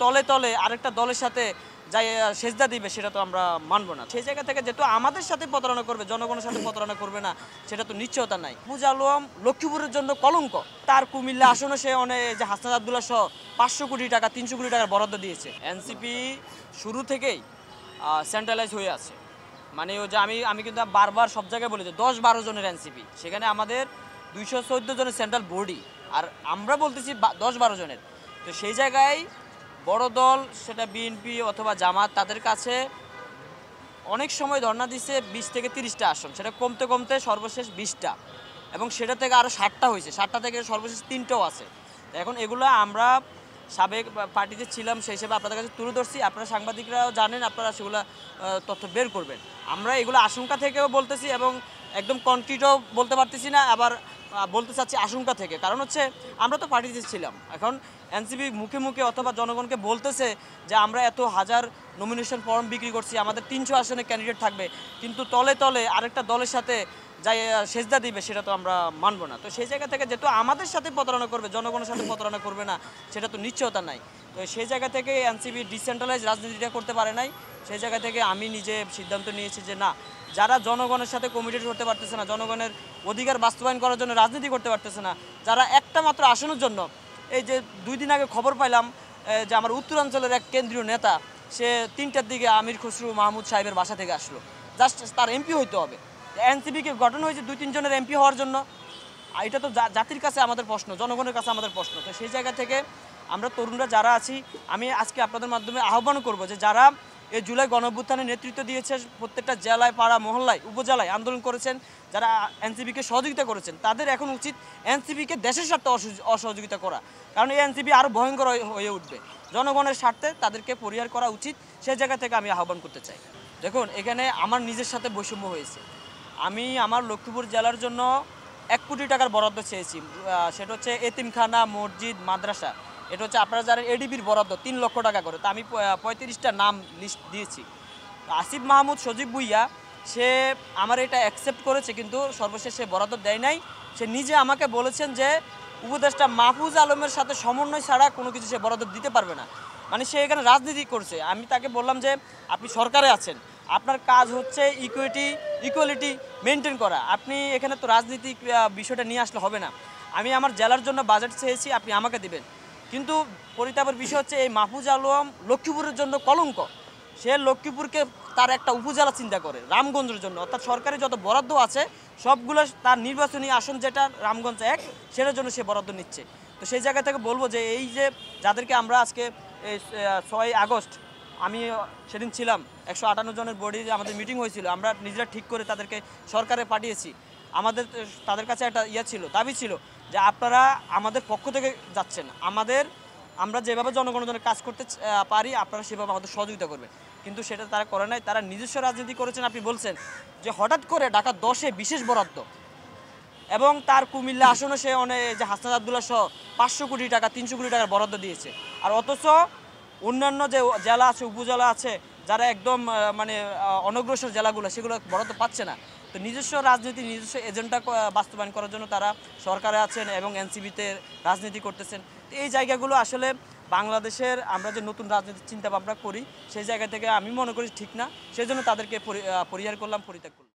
তলে তলে আরেকটা দলের সাথে যাই সেজদা দিবে সেটা তো আমরা মানব না। সেই জায়গা থেকে যেহেতু আমাদের সাথে প্রতারণা করবে, জনগণের সাথে প্রতারণা করবে না, সেটা তো নিশ্চয়তা নাই। মাহফুজ আলম লক্ষ্মীপুরের জন্য কলঙ্ক। তার কুমিল্লা আসনে সে অনেক যে হাসনাত আব্দুল্লাহ সহ ৫০০ কোটি টাকা ৩০০ কোটি টাকার বরাদ্দ দিয়েছে। এনসিপি শুরু থেকেই সেন্ট্রালাইজ হয়ে আছে। মানে ও যে আমি কিন্তু বারবার সব জায়গায় বলি যে ১০-১২ জনের এনসিপি, সেখানে আমাদের ২১৪ জনের সেন্ট্রাল বোর্ডই, আর আমরা বলতেছি ১০-১২ জনের। তো সেই জায়গায় বড় দল সেটা বিএনপি অথবা জামাত, তাদের কাছে অনেক সময় ধর্ণা দিচ্ছে ২০ থেকে ৩০টা আসন, সেটা কমতে কমতে সর্বশেষ ২০টা, এবং সেটা থেকে আরও ৬০টা হয়েছে, ৬০টা থেকে সর্বশেষ ৩টাও আছে। এখন এগুলো আমরা সাবেক পার্টিতে ছিলাম, সেই হিসেবে আপনাদের কাছে তুলে ধরছি। আপনারা সাংবাদিকরাও জানেন, আপনারা সেগুলো তথ্য বের করবেন। আমরা এগুলো আশঙ্কা থেকেও বলতেছি এবং একদম কনক্রিটও বলতে পারতেছি না, আবার বলতে চাচ্ছি আশঙ্কা থেকে। কারণ হচ্ছে আমরা তো পার্টিতে ছিলাম, এখন এনসিপি মুখে মুখে অথবা জনগণকে বলতেছে যে আমরা এত হাজার নমিনেশন ফর্ম বিক্রি করছি, আমাদের ৩০০ আসনে ক্যান্ডিডেট থাকবে, কিন্তু তলে তলে আরেকটা দলের সাথে যাই সেজদা দিবে সেটা তো আমরা মানব না। তো সেই জায়গা থেকে যেহেতু আমাদের সাথে প্রতারণা করবে, জনগণের সাথে প্রতারণা করবে না, সেটা তো নিশ্চয়তা নাই। তো সেই জায়গা থেকে এনসিপি ডিসেন্ট্রালাইজ রাজনীতিটা করতে পারে নাই। সেই জায়গা থেকে আমি নিজে সিদ্ধান্ত নিয়েছি যে না, যারা জনগণের সাথে কমিটেড করতে পারতেছে না, জনগণের অধিকার বাস্তবায়ন করার জন্য রাজনীতি করতে পারতেছে না, যারা একটা মাত্র আসনের জন্য, এই যে ২ দিন আগে খবর পাইলাম যে আমার উত্তরাঞ্চলের এক কেন্দ্রীয় নেতা, সে ৩টার দিকে আমির খসরু মাহমুদ সাহেবের বাসা থেকে আসলো, জাস্ট তার এমপি হইতে হবে। এনসিপিকে গঠন হয়েছে ২-৩ জনের এমপি হওয়ার জন্য। এটা তো জাতির কাছে আমাদের প্রশ্ন, জনগণের কাছে আমাদের প্রশ্ন। তো সেই জায়গা থেকে আমরা তরুণরা যারা আছি, আমি আজকে আপনাদের মাধ্যমে আহ্বান করব যে যারা এই জুলাই গণঅভ্যুত্থানে নেতৃত্ব দিয়েছে, প্রত্যেকটা জেলায়, পাড়া, মহল্লায়, উপজেলায় আন্দোলন করেছেন, যারা এনসিপিকে সহযোগিতা করেছেন, তাদের এখন উচিত এনসিপিকে দেশের স্বার্থে অসহযোগিতা করা। কারণ এই এনসিপি আরও ভয়ঙ্কর হয়ে উঠবে। জনগণের স্বার্থে তাদেরকে পরিহার করা উচিত। সেই জায়গা থেকে আমি আহ্বান করতে চাই। দেখুন, এখানে আমার নিজের সাথে বৈষম্য হয়েছে। আমি আমার লক্ষ্মীপুর জেলার জন্য ১ কোটি টাকার বরাদ্দ চেয়েছি। সেটা হচ্ছে এতিমখানা, মসজিদ, মাদ্রাসা। এটা হচ্ছে আপনারা জানেন এডিবির বরাদ্দ ৩ লক্ষ টাকা করে। তো আমি ৩৫টা নাম লিস্ট দিয়েছি। আসিফ মাহমুদ সজীব ভুইয়া, সে আমার এটা অ্যাকসেপ্ট করেছে, কিন্তু সর্বশেষ সে বরাদ্দ দেয় নাই। সে নিজে আমাকে বলেছেন যে উপদেষ্টা মাহফুজ আলমের সাথে সমন্বয় ছাড়া কোনো কিছু সে বরাদ্দ দিতে পারবে না। মানে সে এখানে রাজনীতি করছে। আমি তাকে বললাম যে আপনি সরকারে আছেন, আপনার কাজ হচ্ছে ইকুয়ালিটি মেনটেন করা, আপনি এখানে তো রাজনীতিক বিষয়টা নিয়ে আসলে হবে না। আমি আমার জেলার জন্য বাজেট চেয়েছি, আপনি আমাকে দিবেন। কিন্তু পরিতাপের বিষয় হচ্ছে এই মাহফুজ আলম লক্ষ্মীপুরের জন্য কলঙ্ক। সে লক্ষ্মীপুরকে তার একটা উপজেলা চিন্তা করে রামগঞ্জের জন্য, অর্থাৎ সরকারি যত বরাদ্দ আছে সবগুলো তার নির্বাচনী আসন যেটা রামগঞ্জ ১, সেটার জন্য সে বরাদ্দ নিচ্ছে। তো সেই জায়গা থেকে বলবো যে এই যে যাদেরকে আমরা আজকে এই ৬ আগস্ট আমি সেদিন ছিলাম, ১৫৮ জনের বডি আমাদের মিটিং হয়েছিল, আমরা নিজেরা ঠিক করে তাদেরকে সরকারে পাঠিয়েছি। তাদের কাছে একটা ছিল, দাবি ছিল যে আপনারা আমাদের পক্ষ থেকে যাচ্ছেন, আমরা যেভাবে জনগণের জন্য কাজ করতে পারি আপনারা সেভাবে আমাদের সহযোগিতা করবেন। কিন্তু সেটা তারা করে নাই, তারা নিজস্ব রাজনীতি করেছেন। আপনি বলছেন যে হঠাৎ করে ঢাকা ১০-এ বিশেষ বরাদ্দ, এবং তার কুমিল্লা আসনে সে অনেক যে হাসনাত আব্দুল্লাহ সহ ৫০০ কোটি টাকা ৩০০ কোটি টাকার বরাদ্দ দিয়েছে। আর অথচ অন্যান্য যে জেলা আছে, উপজেলা আছে, যারা একদম মানে অনগ্রসর জেলাগুলো, সেগুলো বরাদ্দ পাচ্ছে না। তো নিজস্ব রাজনীতি, নিজস্ব এজেন্ডা বাস্তবায়ন করার জন্য তারা সরকারে আছেন এবং এনসিপিতে রাজনীতি করতেছেন। তো এই জায়গাগুলো আসলে বাংলাদেশের আমরা যে নতুন রাজনীতির চিন্তা ভাবনা করি, সেই জায়গা থেকে আমি মনে করি ঠিক না। সেই জন্য তাদেরকে পরিহার করলাম, পরিত্যাগ করলাম।